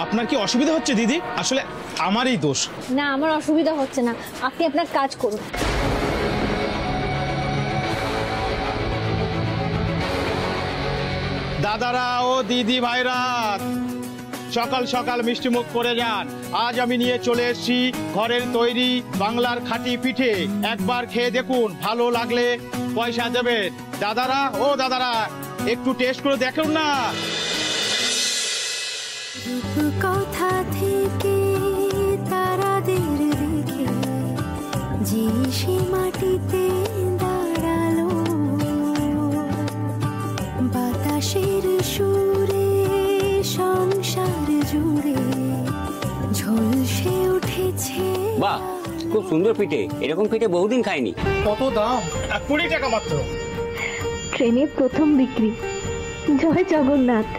আপনার কি অসুবিধা হচ্ছে দিদি? আসলে আমারই দোষ। না, আমার অসুবিধা হচ্ছে না, আপনি আপনার কাজ করুন। দাদারা ও দিদি ভাইরা, সকাল সকাল মিষ্টি মুখ করে যান। আজ আমি নিয়ে চলে এসেছি ঘরের তৈরি বাংলার খাঁটি পিঠে। একবার খেয়ে দেখুন, ভালো লাগলে পয়সা দেবেন। দাদারা ও দাদারা, একটু টেস্ট করে দেখুন না। কথা থেকে তারাদের দেখে যে সে মাটিতে দাঁড়ালো, বাতাসের সুরে সংসার জুড়ে ঝলসে উঠেছে। বাহ, খুব সুন্দর পিঠে, এরকম পিঠে বহুদিন খাইনি। কত দাম? 20 টাকা মাত্র। ট্রেনে প্রথম বিক্রি। জয় জগন্নাথ।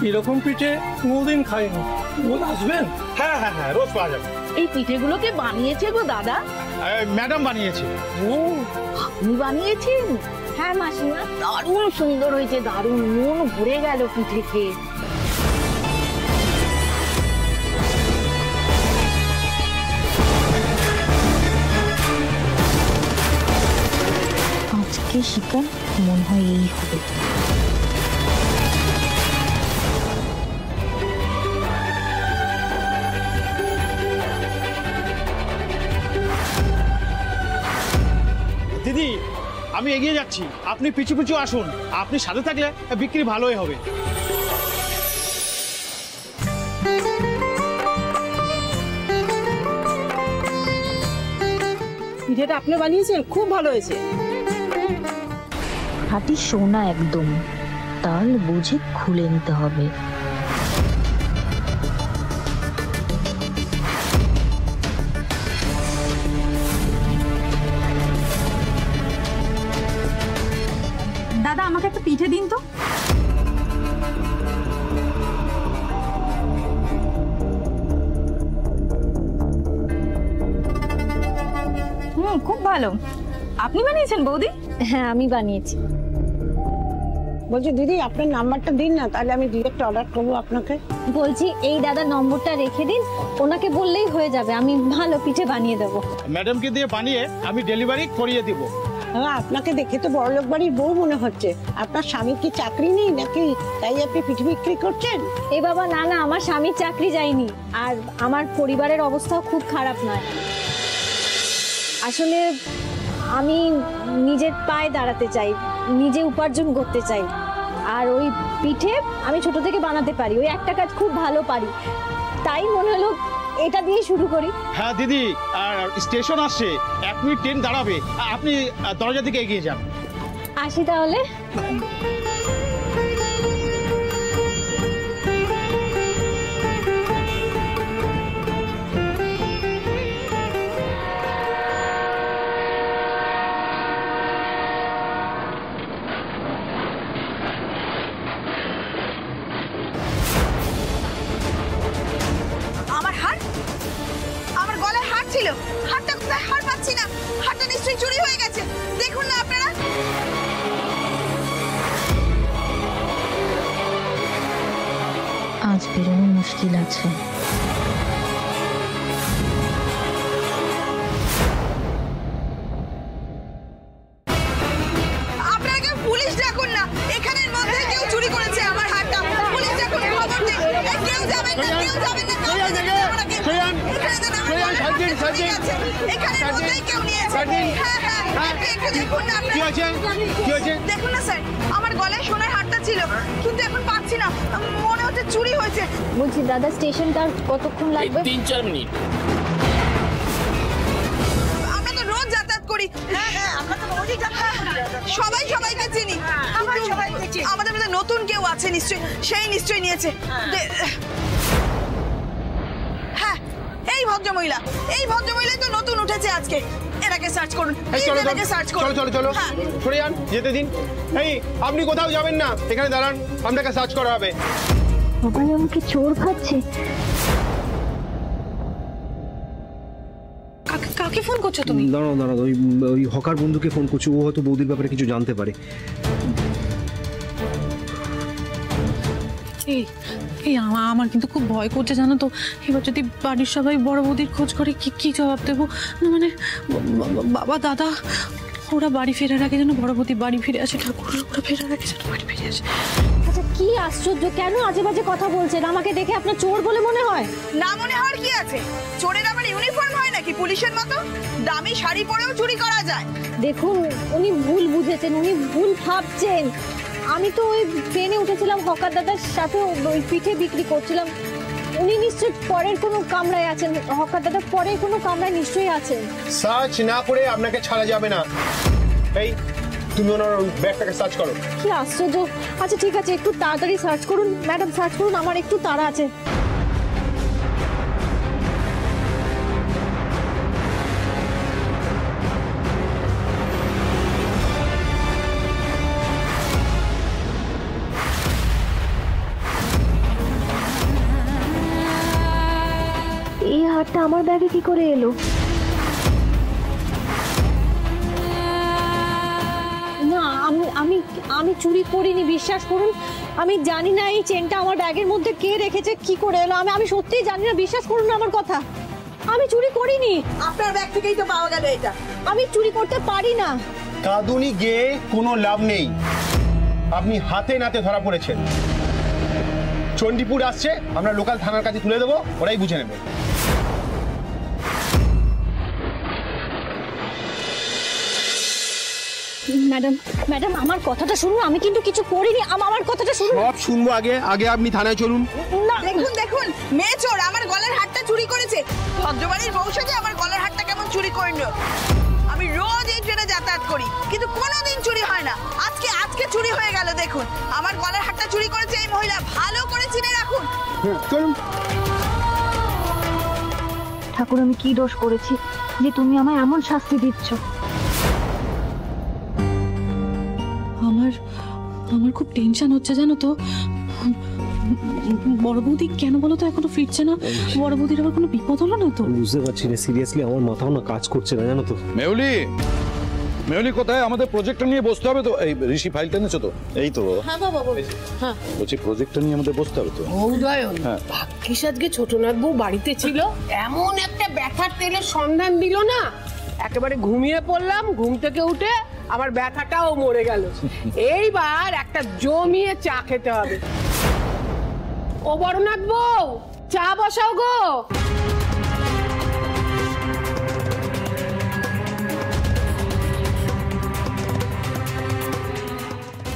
এরকম পিঠে কোনোদিন খাইনি। রোজ আসবেন? হ্যাঁ হ্যাঁ হ্যাঁ, রোজ পাওয়া যাবে। এই পিঠেগুলোকে বানিয়েছে গো দাদা? ম্যাডাম বানিয়েছে। ও, আপনি বানিয়েছেন? হ্যাঁ মাসিমা। দারুণ সুন্দর হয়েছে, দারুণ, মন ভরে গেল পিঠে খেয়ে। আজকে শিকার মনে হয় এই হবে। দিদি, আমি এগিয়ে যাচ্ছি, আপনি পিছু পিছু আসুন। আপনি সাথে থাকলে বিক্রি ভালোই হবে। পিঠেটা আপনি বানিয়েছেন? খুব ভালো হয়েছে। খাঁটি সোনা একদম, তাল বুঝে খুলে নিতে হবে। দাদা, আমাকে একটা পিঠে দিন তো। খুব ভালো। আপনি বানিয়েছেন বৌদি? হ্যাঁ, আমি বানিয়েছি। বলছি দিদি, আপনার নাম্বারটা দিন না, তাহলে আমি ডিরেক্ট অর্ডার করবো আপনাকে। বলছি এই দাদার নম্বরটা রেখে দিন, ওনাকে বললেই হয়ে যাবে, আমি ভালো পিঠে বানিয়ে দেবো। ম্যাডামকে দিয়ে বানিয়ে আমি ডেলিভারি করিয়ে দিব। আপনাকে দেখে তো বড়লোক বাড়ির বউ মনে হচ্ছে। আপনার স্বামীর কি চাকরি নেই নাকি, তাই আপনি পিঠে বিক্রি করছেন? এই বাবা, না না, আমার স্বামীর চাকরি যায়নি, আর আমার পরিবারের অবস্থাও খুব খারাপ নয়। আসলে আমি নিজের পায়ে দাঁড়াতে চাই, নিজে উপার্জন করতে চাই। আর ওই পিঠে আমি ছোট থেকে বানাতে পারি, ওই একটা কাজ খুব ভালো পারি, তাই মনে হলো এটা দিয়ে শুরু করি। হ্যাঁ দিদি, আর স্টেশন আসছে, 1 মিনিট ট্রেন দাঁড়াবে, আপনি দরজা দিকে এগিয়ে যান। আসি তাহলে। হারটা কোথায়? হার পাচ্ছি না। হারটা নিশ্চয়ই চুরি হয়ে গেছে। দেখুন না আপনারা। আজ বেরোনো মুশকিল আছে। আপনারা কেউ পুলিশ ডাকুন না, এখানের মধ্যে কেউ চুরি করেছে আমার হারটা। পুলিশ ডাকুন, খবর দিন। কেউ যাবেন না, কেউ যাবেন না। এখানের মধ্যে কেউ নিয়েছে। হ্যাঁ, একটু দেখুন না আপনারা। কি হয়েছে? দেখুন না স্যার, আমার গলায় সোনার হারটা ছিল, কিন্তু এখন পাচ্ছি না, মনে হচ্ছে চুরি হয়েছে। বলছি দাদা, স্টেশনটা কতক্ষণ লাগবে? 3-4 মিনিট। আমরা তো রোজ যাতায়াত করি। হ্যাঁ, আমরা তো রোজই যাতায়াত করি, সবাই সবাইকে চিনি। আমাদের মধ্যে নতুন কেউ আছে নিশ্চয়ই, সেই নিশ্চয়ই নিয়েছে। হ্যাঁ, এই ভদ্রমহিলাই তো নতুন উঠেছে আজকে। এটাকে সার্চ করুন, এটাকে সার্চ করুন। চলো সরে যান, যেতে দিন। এই, আপনি কোথাও যাবেন না, এখানে দাঁড়ান, আপনাকে সার্চ করা হবে। সবাই আমাকে চোর ভাবছে। কাকে ফোন করছো তুমি? দাঁড়াও, ওই হকার বন্ধুকে ফোন করছি, ও হয়তো বৌদির ব্যাপারে কিছু জানতে পারে। এই এই আমার কিন্তু খুব ভয় করছে জানো তো। এবার যদি বাড়ির সবাই বড় বৌদির খোঁজ করে কি জবাব দেবো? না মানে বাবা দাদা ওরা বাড়ি ফেরার আগে যেন বড় বৌদি বাড়ি ফিরে আসে, ঠাকুর ওরা ফেরার আগে যেন বাড়ি ফিরে আসে। আচ্ছা কি আশ্চর্য, কেন আজে বাজে কথা বলছেন? আমাকে দেখে আপনার চোর বলে মনে হয়? না মনে হওয়ার কি আছে? চোরের আবার ইউনিফর্ম হয় নাকি পুলিশের মতো? দামি শাড়ি পরেও চুরি করা যায়? দেখুন উনি ভুল বুঝেছেন, উনি ভুল ভাবছেন। আমি তো ওই ট্রেনে উঠেছিলাম হকার দাদার সাথে, ওই পিঠে বিক্রি করছিলাম। উনি নিশ্চয়ই পরের কোনো কামরায় আছেন, হকার দাদা পরের কোনো কামরায় নিশ্চয়ই আছেন। সার্চ না করে আপনাকে ছাড়া যাবে না। এই তুমি ওনার ব্যাগটাকে সার্চ করো। কি আশ্চর্য। আচ্ছা ঠিক আছে, একটু তাড়াতাড়ি সার্চ করুন ম্যাডাম, সার্চ করুন, আমার একটু তাড়া আছে। এই হারটা আমার ব্যাগে কি করে এলো? না আমি আমি চুরি করিনি, বিশ্বাস করুন। আমি জানি না এই চেনটা আমার ব্যাগের মধ্যে কে রেখেছে, কি করে এলো। আমি সত্যিই জানি না, বিশ্বাস করুন না আমার কথা। আমি চুরি করিনি। আপনার ব্যাগ থেকেই তো পাওয়া গেল এটা। আমি চুরি করতে পারি না। কাঁদুনি গিয়ে কোনো লাভ নেই, আপনি হাতে নাতে ধরা পড়েছেন। চণ্ডীপুর আসছে, আমরা লোকাল থানার কাছে তুলে দেবো, ওরাই বুঝে নেবে। ম্যাডাম ম্যাডাম আমার কথাটা শুনুন, আমি কিন্তু কিছু করিনি। আমার কথাটা শুনুন। সব শুনবো, আগে আপনি থানায় চলুন। না দেখুন দেখুন, মেয়ে চোর আমার গলার হারটা চুরি করেছে। ভদ্রবাড়ির বউ সেজে আমার গলার হারটা কেমন চুরি করে নিল। আমি রোজ এই ট্রেনে যাতায়াত করি, কিন্তু কোনোদিন চুরি হয় না। আজকে চুরি হয়ে গেল। দেখুন আমার গলার হারটা চুরি করেছে এই মহিলা, ভালো করে চিনে রাখুন। চলুন। ঠাকুর আমি কি দোষ করেছি যে তুমি আমায় এমন শাস্তি দিচ্ছ? আমার খুব টেনশন হচ্ছে জানো তো। বড় বৌদি কেন বলো তো এখনো ফিরছে না? বড় বৌদির আবার কোনো বিপদ হলো না তো? বুঝতে পারছি না, সিরিয়াসলি আমার মাথাও না কাজ করছে না জানো তো। মেহুলি কোথায়? আমাদের প্রজেক্টটা নিয়ে বসতে হবে তো। এই ঋষি ফাইলটা এনেছো তো? এই তো। হ্যাঁ বাবা বলছি। হ্যাঁ বলছি প্রজেক্টটা নিয়ে আমাদের বসতে হবে তো। উদয়ন ভাগ্যিস আজকে ছোটনাথ বউ বাড়িতে ছিল, এমন একটা ব্যথার তেলের সন্ধান দিল না, একেবারে ঘুমিয়ে পড়লাম। ঘুম থেকে উঠে আমার ব্যথাটাও মরে গেল। এইবার একটা জমিয়ে চা খেতে হবে। ও বড়নাথ বউ, চা বসাও গো।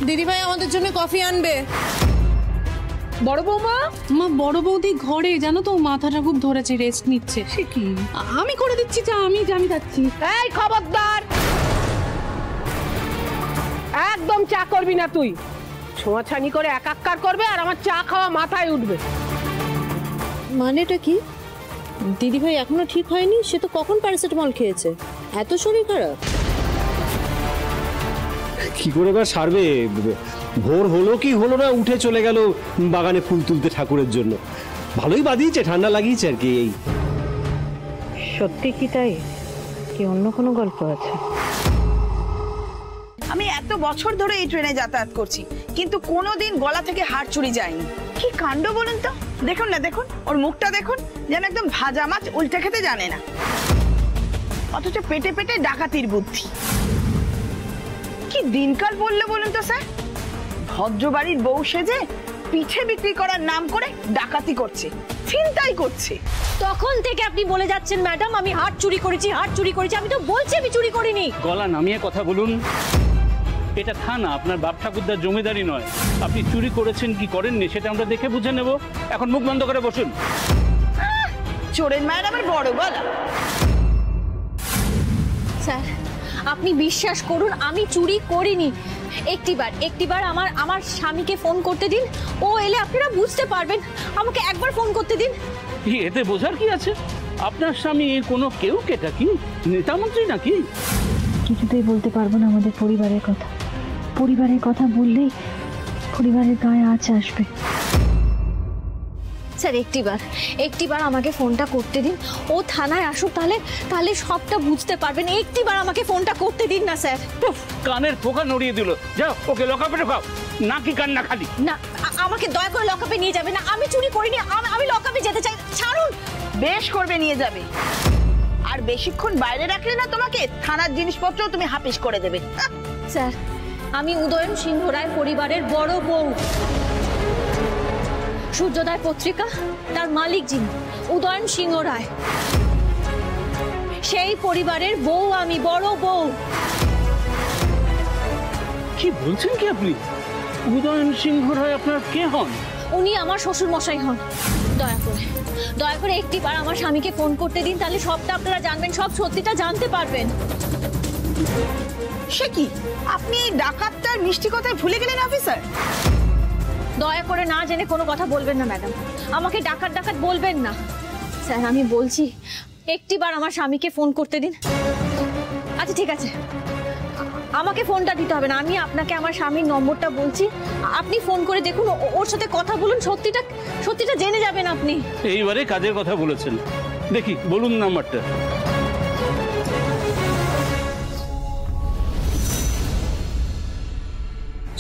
দিদিভাই আমাদের জন্য কফি আনবে। বড় বৌমা, বড় বৌদি ঘরে জানো তো, মাথাটা খুব ধরেছে, রেস্ট নিচ্ছে। সে কি? আমি করে দিচ্ছি চা, আমি যাচ্ছি। এই খবরদার, একদম চা করবি না তুই। ছোঁয়াছানি করে একাকার করবে আর আমার চা খাওয়া মাথায় উঠবে। মানেটা কি? দিদিভাই এখনো ঠিক হয়নি? সে তো কখন প্যারাসিটামল খেয়েছে, এত শরীর খারাপ? কি করে এবার সারবে? ভোর হলো কি হলো না, উঠে চলে গেল বাগানে ফুল তুলতে ঠাকুরের জন্য। ভালোই বাদিয়েছে, ঠান্ডা লাগিয়েছে আর কি। এই সত্যি কি তাই, কি অন্য কোনো গল্প আছে? আমি এত বছর ধরে এই ট্রেনে যাতায়াত করছি, কিন্তু কোনোদিন গলা থেকে হার চুরি যায়নি। কি কাণ্ড বলুন তো। দেখুন না, দেখুন ওর মুখটা দেখুন, যেন একদম ভাজা মাছ উল্টে খেতে জানে না, অথচ পেটে পেটে ডাকাতির বুদ্ধি। কি দিনকাল বললে বলুন তো স্যার। ভদ্রবাড়ির বউ সেজে পিঠে বিক্রি করার নাম করে ডাকাতি করছে, ছিনতাই করছে। তখন থেকে আপনি বলে যাচ্ছেন ম্যাডাম আমি হাট চুরি করেছি, হাট চুরি করেছি। আমি তো বলছি আমি চুরি করিনি। গলা নামিয়ে কথা বলুন। এটা থানা, আপনার বাপ ঠাকুরদার জমিদারি নয়। আপনি চুরি করেছেন কি করেননি সেটা আমরা দেখে বুঝে নেব। এখন মুখ বন্ধ করে বসুন। চোরের মায়ের আবার বড় গলা। স্যার আপনি বিশ্বাস করুন আমি চুরি করিনি। একটিবার আমার স্বামীকে ফোন করতে দিন, ও এলে আপনারা বুঝতে পারবেন। আমাকে একবার ফোন করতে দিন। এতে বোঝার কি আছে? আপনার স্বামী কোনো কেউ কেটা কি নেতামন্ত্রী নাকি? কিছুতেই বলতে পারবো না আমাদের পরিবারের কথা। পরিবারের কথা বললেই পরিবারের গায়ে আঁচ আসবে। স্যার একটিবার আমাকে ফোনটা করতে দিন। ও থানায় আসুক, তাহলে সবটা বুঝতে পারবেন। একটিবার আমাকে ফোনটা করতে দিন না স্যার। কানের পোকা নড়িয়ে দিল। যাও ওকে লকাপে ঢোকাও। নাকি কান্না খালি না। আমাকে দয়া করে লকআপে নিয়ে যাবেন না, আমি চুরি করিনি, আমি লকআপে যেতে চাই, ছাড়ুন। বেশ করবে, নিয়ে যাবে। আর বেশিক্ষণ বাইরে রাখলে না তোমাকে থানার জিনিসপত্র তুমি হাফিস করে দেবে। স্যার, আমি উদয়ন সিংহ রায় পরিবারের বড় বউ। সূর্যোদয় পত্রিকা তার মালিক যিনি উদয়ন সিংহ রায়, সেই পরিবারের বউ আমি, বড় বউ। কি বলছেন কি আপনি? উদয়ন সিংহ রায় আপনার কে হন? উনি আমার শ্বশুর মশাই হন। দয়া করে একটিবার আমার স্বামীকে ফোন করতে দিন, তাহলে সবটা আপনারা জানবেন, সব সত্যিটা জানতে পারবেন। সে কি, আপনি এই ডাকাতটার মিষ্টি কথায় ভুলে গেলেন অফিসার? দয়া করে না জেনে কোনো কথা বলবেন না ম্যাডাম, আমাকে ডাকাত বলবেন না। স্যার, আমি বলছি একটিবার আমার স্বামীকে ফোন করতে দিন। আচ্ছা ঠিক আছে, আমাকে ফোনটা দিতে হবে না, আমি আপনাকে আমার স্বামীর নম্বরটা বলছি, আপনি ফোন করে দেখুন, ওর সাথে কথা বলুন, সত্যিটা জেনে যাবেন আপনি। এইবারে কাজের কথা বলেছেন, দেখি বলুন নাম্বারটা।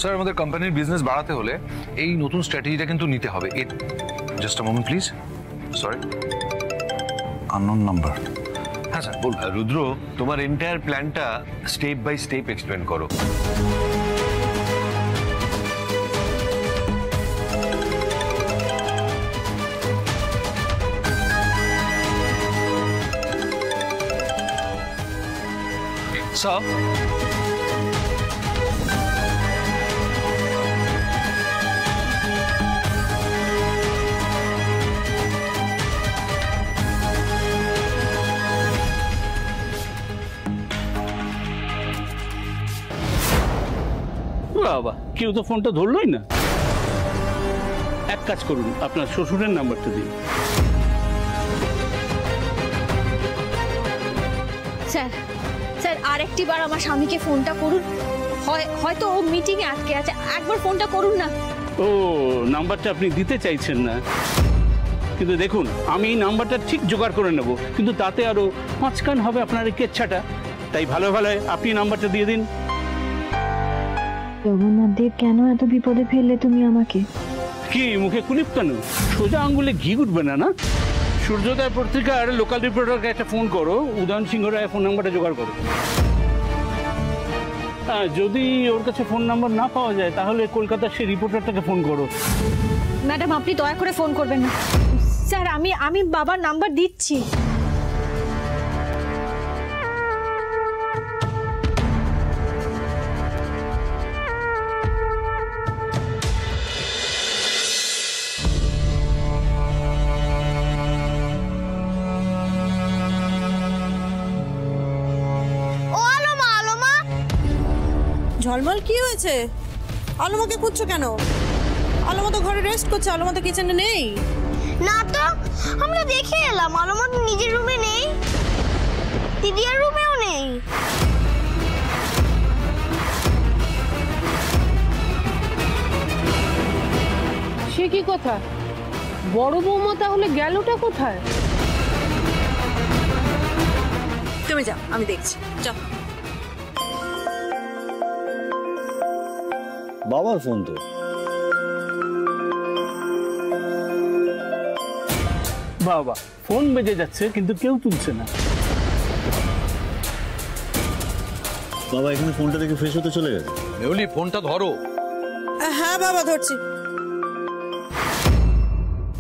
স্যার, আমাদের কোম্পানির বিজনেস বাড়াতে হলে এই নতুন স্ট্র্যাটেজিটা কিন্তু নিতে হবে। Just a moment please. Sorry, unknown number. হ্যাঁ স্যার বল। রুদ্র, তোমার এন্টায়ার প্ল্যানটা স্টেপ বাই স্টেপ এক্সপ্লেন করো। স্যার, বাবা, কেউ তো ফোনটা ধরলই না। এক কাজ করুন, আপনার শ্বশুরের নাম্বারটা দিন। স্যার আরেকটিবার আমার স্বামীকে ফোনটা করুন, হয়তো ও মিটিং এ আটকে আছে, একবার ফোনটা করুন না। ও, নাম্বারটা আপনি দিতে চাইছেন না, কিন্তু দেখুন আমি এই নাম্বারটা ঠিক জোগাড় করে নেব, কিন্তু তাতে আরো 5 কান হবে আপনার এই কেচ্ছাটা। তাই ভালো আপনি নাম্বারটা দিয়ে দিন। জগন্নাথ দেব, কেন এত বিপদে ফেললে তুমি আমাকে? কি মুখে কুলিপ কেন? সোজা আঙ্গুলে ঘি উঠবে না? না, সূর্যোদয় পত্রিকার লোকাল রিপোর্টারকে একটা ফোন করো, উদয়ন সিংহ রায় ফোন নাম্বারটা জোগাড় করো। যদি ওর কাছে ফোন নাম্বার না পাওয়া যায় তাহলে কলকাতার সেই রিপোর্টারটাকে ফোন করো। ম্যাডাম, আপনি দয়া করে ফোন করবেন না। স্যার, আমি বাবার নাম্বার দিচ্ছি। ঝলমল, কি হয়েছে? আলমাকে খুঁজছো কেন? আলমা তো ঘরে রেস্ট করছে, আলমা তো কিচেনে নেই। না তো, আমরা দেখে এলাম আলমা তো নিজের রুমে নেই, দিদিয়ার রুমেও নেই। সে কি কথা? বড় বৌমা তাহলে গেলটা কোথায়? তুমি যাও, আমি দেখছি, যাও। বাবার ফোন তো। বাবা, ফোন বেজে যাচ্ছে কিন্তু কেউ তুলছে না। বাবা এখানে ফোনটা রেখে ফ্রেশ হতে চলে গেছে। মেহুলি, ফোনটা ধরো। হ্যাঁ বাবা, ধরছি।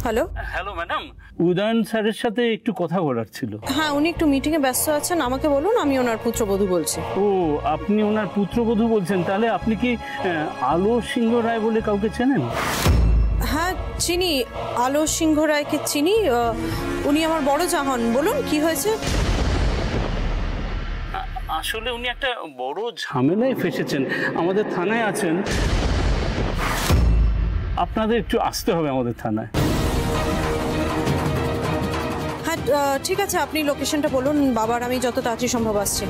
হ্যালো হ্যালো ম্যাডাম, উদয়ন স্যারের সাথে একটু কথা বলার ছিল। হ্যাঁ, উনি একটু মিটিং এ ব্যস্ত আছেন, আমাকে বলুন, আমি ওনার পুত্রবধূ বলছি। ও, আপনি ওনার পুত্রবধূ বলছেন? তাহলে আপনি কি আলো সিংহ রায় বলে কাউকে চেনেন? হ্যাঁ চিনি, আলো সিংহ রায়কে চিনি, উনি আমার বড় জা হন। বলুন কি হয়েছে? আসলে উনি একটা বড় ঝামেলায় ফেসেছেন, আমাদের থানায় আছেন। আপনাদের একটু আসতে হবে আমাদের থানায়। হ্যাঁ ঠিক আছে, আপনি লোকেশনটা বলুন, বাবার আমি যত তাড়াতাড়ি সম্ভব আসছি।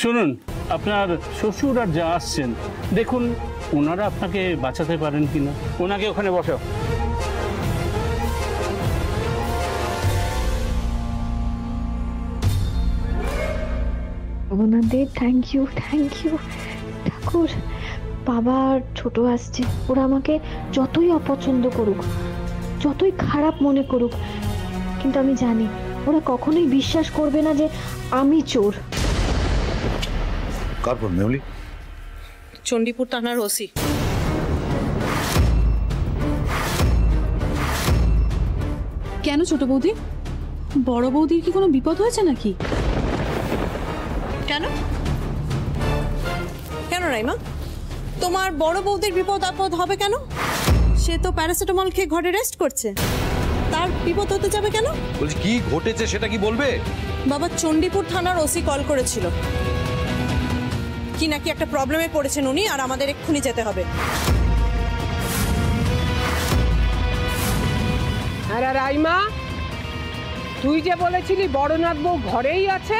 শুনুন, আপনার শ্বশুর আর যা আসছেন, দেখুন ওনারা আপনাকে বাঁচাতে পারেন কিনা। ওনাকে ওখানে বসাও। জগন্নাথদেব থ্যাংক ইউ ঠাকুর। বাবা আর ছোট আসছে, ওরা আমাকে যতই অপছন্দ করুক, যতই খারাপ মনে করুক, কিন্তু আমি জানি ওরা কখনোই বিশ্বাস করবে না যে আমি চোর। কারপর মেহুলি? চণ্ডীপুর থানার ওসি। কেন ছোট বৌদি, বড় বৌদির কি কোনো বিপদ হয়েছে নাকি? কেন কেন রাইমা, তোমার বড় বৌদির বিপদ আপদ হবে কেন? সে তো প্যারাসিটামল খেয়ে ঘরে রেস্ট করছে, তার বিপদ হতে যাবে কেন? বলছি কি ঘটেছে সেটা কি বলবে? বাবা, চণ্ডীপুর থানার ওসি কল করেছিল, কি নাকি একটা প্রবলেমে পড়েছেন উনি, আর আমাদের এক্ষুনি যেতে হবে। আরে রাইমা, তুই যে বলেছিলি বড়নাথ বউ ঘরেই আছে,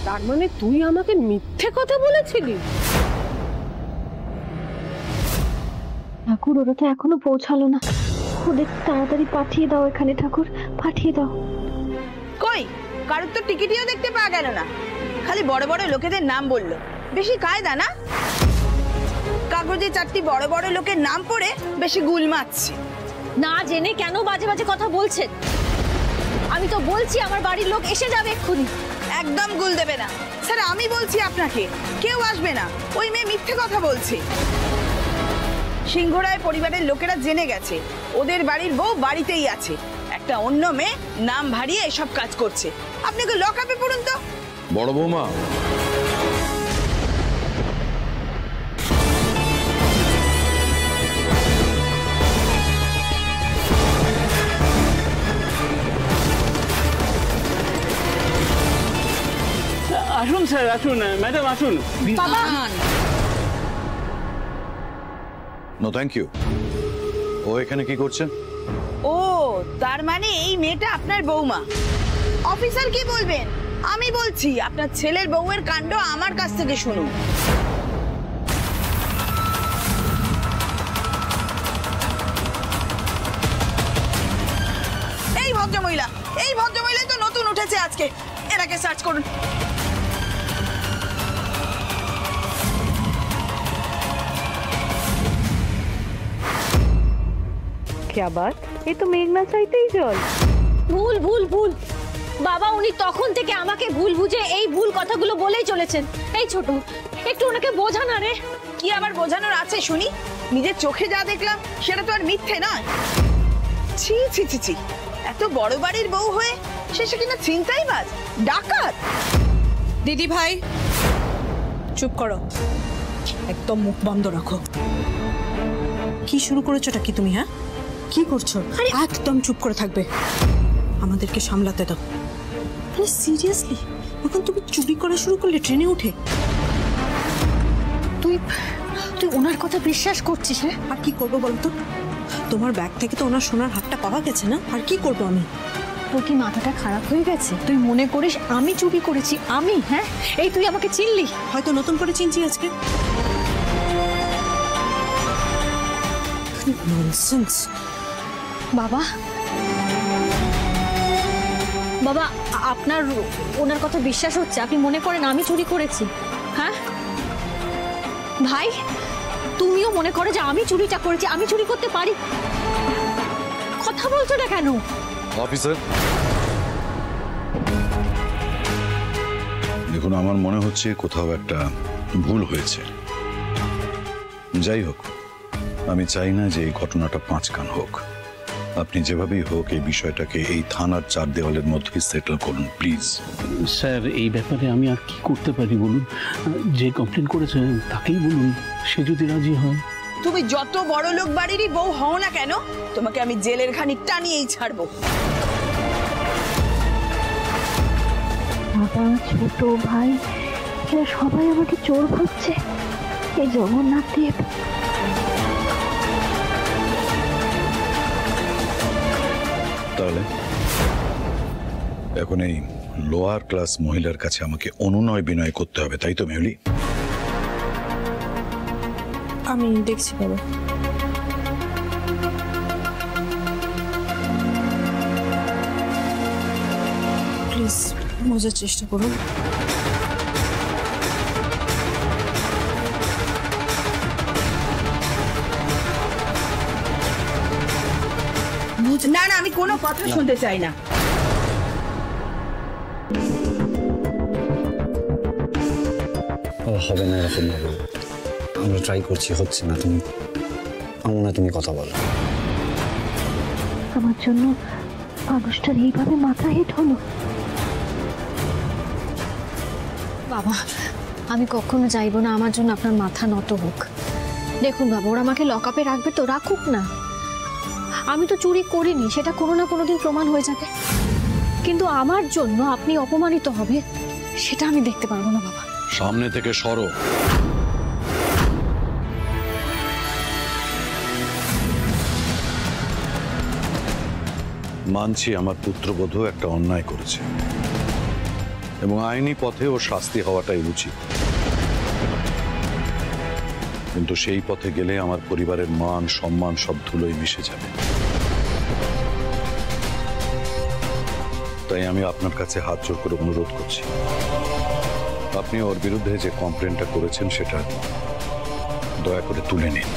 তার মানে তুই আমাকে মিথ্যে কথা বলেছিলি? ঠাকুর ওরা তো এখনো পৌঁছালো না, ওদের তাড়াতাড়ি পাঠিয়ে দাও এখানে ঠাকুর, পাঠিয়ে দাও। কই কারোর তো টিকিটিও দেখতে পাওয়া গেল না, খালি বড় বড় লোকেদের নাম বললো। বেশি কায়দা না, কাগজে 4টি বড় বড় লোকের নাম পড়ে বেশি গুল মারছে। না জেনে কেন বাজে বাজে কথা বলছেন? আমি তো বলছি আমার বাড়ির লোক এসে যাবে এক্ষুনি। একদম গুল দেবে না স্যার, আমি বলছি আপনাকে, কেউ আসবে না, ওই মেয়ে মিথ্যে কথা বলছে। সিংহরায় পরিবারের লোকেরা জেনে গেছে ওদের বাড়ির বউ বাড়িতেই আছে, একটা অন্য মেয়ে নাম ভারিয়ে এসব কাজ করছে। আপনাকে লকআপে পড়ুন তো। বড় বৌমা, আসুন স্যার, আসুন ম্যাডাম, আসুন। No thank you. ও এখানে কি করছে? ও তার মানে এই মেয়েটা আপনার বৌমা। অফিসার কি বলবেন, আমি বলছি আপনার ছেলের বউয়ের কাণ্ড আমার কাছ থেকে শুনুন। এই ভদ্রমহিলা তো নতুন উঠেছে আজকে, এনাকে সার্চ করুন। क्या बात, ये तो मेघना চাইতেই জল। ভুল ভুল ভুল বাবা, উনি তখন থেকে আমাকে ভুল বুঝে এই ভুল কথাগুলো বলেই চলেছেন। এই ছোট, একটু ওনাকে বোঝা না রে। কি আবার বোঝানোর আছে শুনি? নিজের চোখে যা দেখলাম সেটা তো আর মিথ্যে নয়। ছি ছি ছি ছি, এত বড় বাড়ির বউ হয়ে শেষে কিনা ছিনতাইবাজ, ডাকাত। দিদি ভাই চুপ করো, একদম মুখ বন্ধ রাখো। কি শুরু করেছোটা কি তুমি? হ্যাঁ কি করছো? একদম চুপ করে থাকবে, আমাদেরকে সামলাতে দাও। আরে সিরিয়াসলি, এখন তুমি চুরি করা শুরু করলে ট্রেনে উঠে? তুই ওনার কথা বিশ্বাস করছিস? হ্যাঁ, আর কি করবো বলতো? তোমার ব্যাগ থেকে তো ওনার সোনার হারটা পাওয়া গেছে না, আর কি করবো আমি? তোর কি মাথাটা খারাপ হয়ে গেছে? তুই মনে করিস আমি চুরি করেছি? আমি? হ্যাঁ, এই তুই আমাকে চিনলি? হয়তো নতুন করে চিনছি আজকে। ননসেন্স। বাবা বাবা, আপনার ওনার কথা বিশ্বাস হচ্ছে? আপনি মনে করেন আমি চুরি করেছি? হ্যাঁ ভাই, তুমিও মনে করো যে আমি চুরিটা করেছি? আমি চুরি করতে পারি? কথা বলছো না কেন? অফিসার দেখুন, আমার মনে হচ্ছে কোথাও একটা ভুল হয়েছে। যাই হোক, আমি চাই না যে এই ঘটনাটা 5 কান হোক। আপনি যেভাবেই হোক এই বিষয়টাকে এই থানার 4 দেওয়ালের মধ্যেই সেটেল করুন প্লিজ। স্যার, এই ব্যাপারে আমি আর কি করতে পারি বলুন? যে কমপ্লেন করেছে তাকেই বলুন, সে যদি রাজি হয়। তুমি যত বড় লোক বাড়িরই বউ হও না কেন, তোমাকে আমি জেলের ঘানি টানিয়েই ছাড়বো। বাবা, ছোট ভাই, এরা সবাই আমাকে চোর ভাবছে। এই জগন্নাথ দেব। তাহলে এখন এই লোয়ার ক্লাস মহিলার কাছে আমাকে অনুনয় বিনয় করতে হবে, তাই তো মেহুলি? আমি দেখছি বাবা। প্লিজ বোঝার চেষ্টা করুন। না না, আমি কোনো কথা শুনতে চাই না। হবে না এরকম ভাবে, আমরা ট্রাই করছি, হচ্ছে না। তুমি আমার না, তুমি কথা বলো। আমার জন্য মানুষটার এইভাবে মাথা হেট হলো। বাবা, আমি কখনো চাইবো না আমার জন্য আপনার মাথা নত হোক। দেখুন বাবা, ওরা আমাকে লকআপে রাখবে তো রাখুক না। আমি তো চুরি করিনি, সেটা কোনো না কোনো দিন প্রমাণ হয়ে যাবে। কিন্তু আমার জন্য আপনি অপমানিত হবে সেটা আমি দেখতে পারবো না বাবা। সামনে থেকে সরো। মানছি আমার পুত্রবধূ একটা অন্যায় করেছে এবং আইনি পথে ওর শাস্তি হওয়াটাই উচিত, কিন্তু সেই পথে গেলে আমার পরিবারের মান সম্মান সব ধুলোয় মিশে যাবে। তাই আমি আপনার কাছে হাত জোর করে অনুরোধ করছি, আপনি ওর বিরুদ্ধে যে কমপ্লেনটা করেছেন সেটা দয়া করে তুলে নিন।